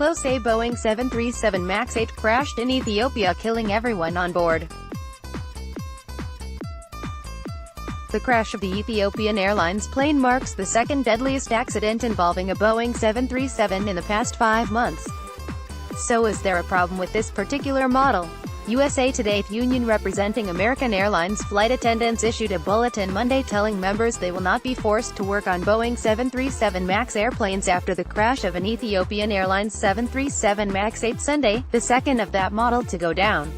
close. A Boeing 737 MAX 8 crashed in Ethiopia, killing everyone on board. The crash of the Ethiopian Airlines plane marks the second deadliest accident involving a Boeing 737 in the past 5 months. So is there a problem with this particular model? USA Today's union representing American Airlines flight attendants issued a bulletin Monday telling members they will not be forced to work on Boeing 737 MAX airplanes after the crash of an Ethiopian Airlines 737 MAX 8 Sunday, the second of that model to go down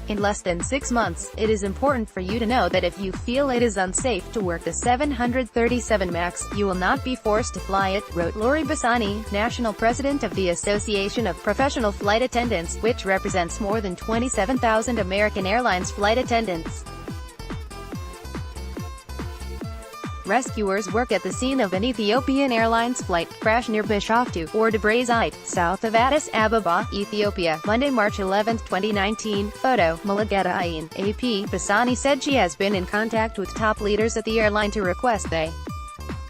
in less than 6 months. It is important for you to know that if you feel it is unsafe to work the 737 MAX, you will not be forced to fly it, wrote Lori Bassani, national president of the Association of Professional Flight Attendants, which represents more than 27,000 American Airlines flight attendants. Rescuers work at the scene of an Ethiopian Airlines flight crash near Bishoftu, or Debre Zeit, south of Addis Ababa, Ethiopia, Monday, March 11, 2019. Photo, Mulugeta Ayin, AP. Bassani said she has been in contact with top leaders at the airline to request they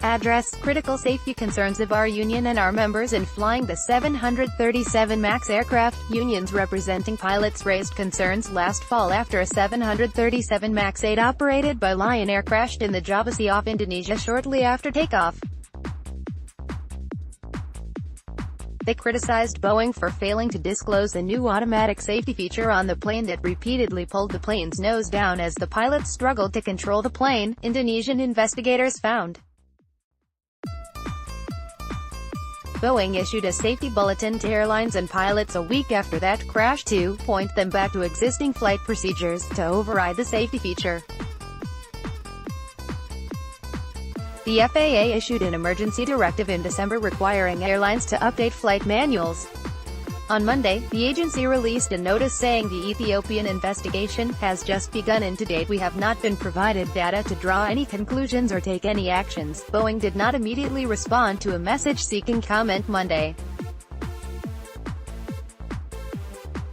address critical safety concerns of our union and our members in flying the 737 MAX aircraft. Unions representing pilots raised concerns last fall after a 737 MAX 8 operated by Lion Air crashed in the Java Sea off Indonesia shortly after takeoff. They criticized Boeing for failing to disclose a new automatic safety feature on the plane that repeatedly pulled the plane's nose down as the pilots struggled to control the plane, Indonesian investigators found. Boeing issued a safety bulletin to airlines and pilots a week after that crash to point them back to existing flight procedures to override the safety feature. The FAA issued an emergency directive in December requiring airlines to update flight manuals. On Monday, the agency released a notice saying the Ethiopian investigation has just begun and to date we have not been provided data to draw any conclusions or take any actions. Boeing did not immediately respond to a message seeking comment Monday.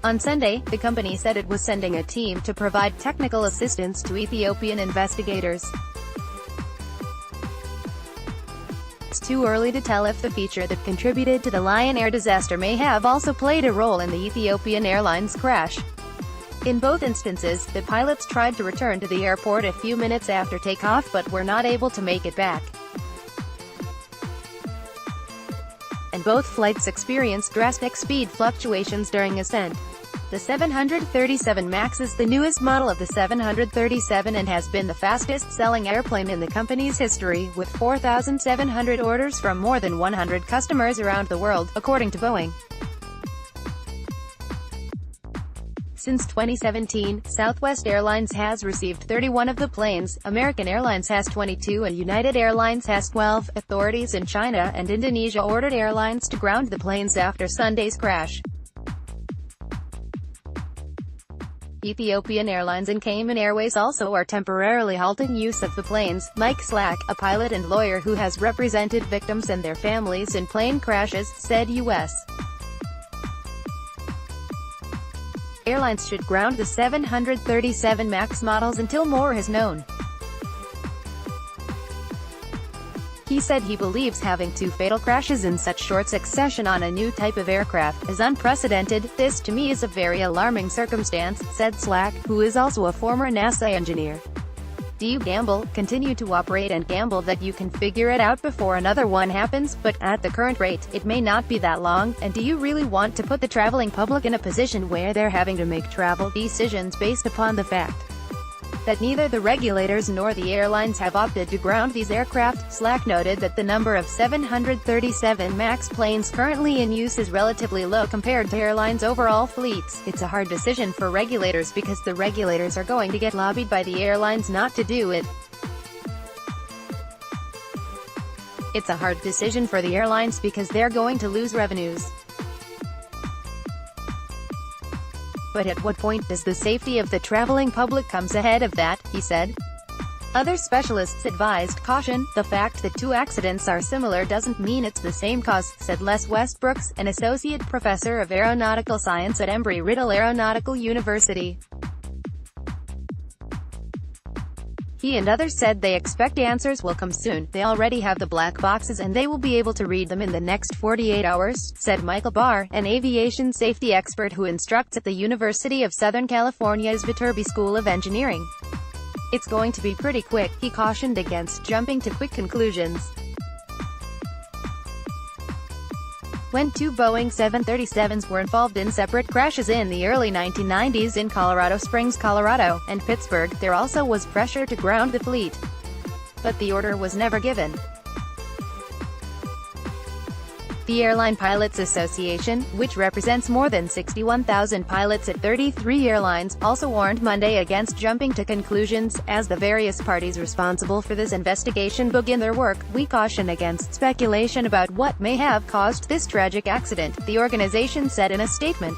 On Sunday, the company said it was sending a team to provide technical assistance to Ethiopian investigators. It's too early to tell if the feature that contributed to the Lion Air disaster may have also played a role in the Ethiopian Airlines crash. In both instances, the pilots tried to return to the airport a few minutes after takeoff but were not able to make it back. And both flights experienced drastic speed fluctuations during ascent. The 737 MAX is the newest model of the 737 and has been the fastest-selling airplane in the company's history, with 4,700 orders from more than 100 customers around the world, according to Boeing. Since 2017, Southwest Airlines has received 31 of the planes, American Airlines has 22 and United Airlines has 12. Authorities in China and Indonesia ordered airlines to ground the planes after Sunday's crash. Ethiopian Airlines and Cayman Airways also are temporarily halting use of the planes. Mike Slack, a pilot and lawyer who has represented victims and their families in plane crashes, said U.S. Airlines should ground the 737 MAX models until more is known. He said he believes having 2 fatal crashes in such short succession on a new type of aircraft is unprecedented. This to me is a very alarming circumstance, said Slack, who is also a former NASA engineer. Do you gamble, continue to operate and gamble that you can figure it out before another one happens, but at the current rate, it may not be that long, and do you really want to put the traveling public in a position where they're having to make travel decisions based upon the fact that neither the regulators nor the airlines have opted to ground these aircraft? Slack noted that the number of 737 MAX planes currently in use is relatively low compared to airlines' overall fleets. It's a hard decision for regulators because the regulators are going to get lobbied by the airlines not to do it. It's a hard decision for the airlines because they're going to lose revenues. But at what point does the safety of the traveling public comes ahead of that, he said. Other specialists advised caution. The fact that 2 accidents are similar doesn't mean it's the same cause, said Les Westbrooks, an associate professor of aeronautical science at Embry-Riddle Aeronautical University. He and others said they expect answers will come soon. They already have the black boxes and they will be able to read them in the next 48 hours, said Michael Barr, an aviation safety expert who instructs at the University of Southern California's Viterbi School of Engineering. It's going to be pretty quick, he cautioned against jumping to quick conclusions. When two Boeing 737s were involved in separate crashes in the early 1990s in Colorado Springs, Colorado, and Pittsburgh, there also was pressure to ground the fleet. But the order was never given. The Airline Pilots Association, which represents more than 61,000 pilots at 33 airlines, also warned Monday against jumping to conclusions. As the various parties responsible for this investigation begin their work, we caution against speculation about what may have caused this tragic accident, the organization said in a statement.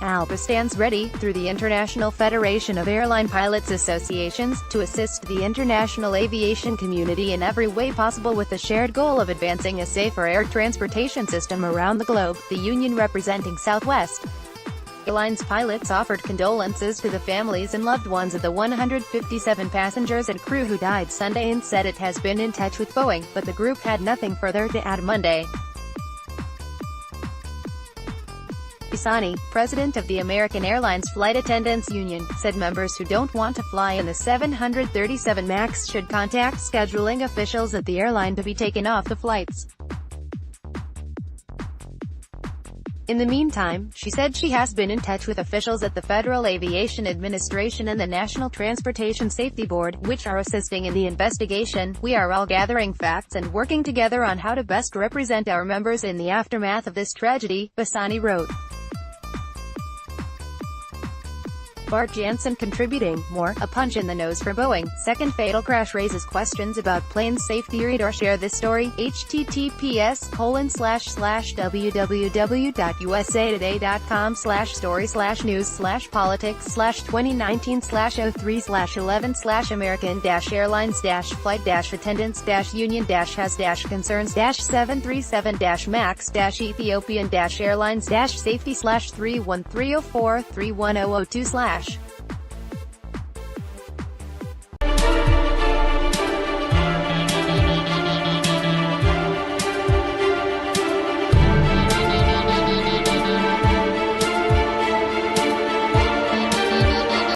ALPA stands ready, through the International Federation of Airline Pilots Associations, to assist the international aviation community in every way possible with the shared goal of advancing a safer air transportation system around the globe, the union representing Southwest Airlines pilots offered condolences to the families and loved ones of the 157 passengers and crew who died Sunday and said it has been in touch with Boeing, but the group had nothing further to add Monday. Pisani, president of the American Airlines Flight Attendants Union, said members who don't want to fly in the 737 MAX should contact scheduling officials at the airline to be taken off the flights. In the meantime, she said she has been in touch with officials at the Federal Aviation Administration and the National Transportation Safety Board, which are assisting in the investigation. We are all gathering facts and working together on how to best represent our members in the aftermath of this tragedy, Pisani wrote. Bart Jansen contributing, more, a punch in the nose for Boeing, second fatal crash raises questions about plane safety. Read or share this story, https://www.usa-today.com/story/news/politics/2019/03/American-Airlines-Flight-Attendants-Union-has-concerns-737-MAX-Ethiopian-Airlines-Safety/31304-31002/.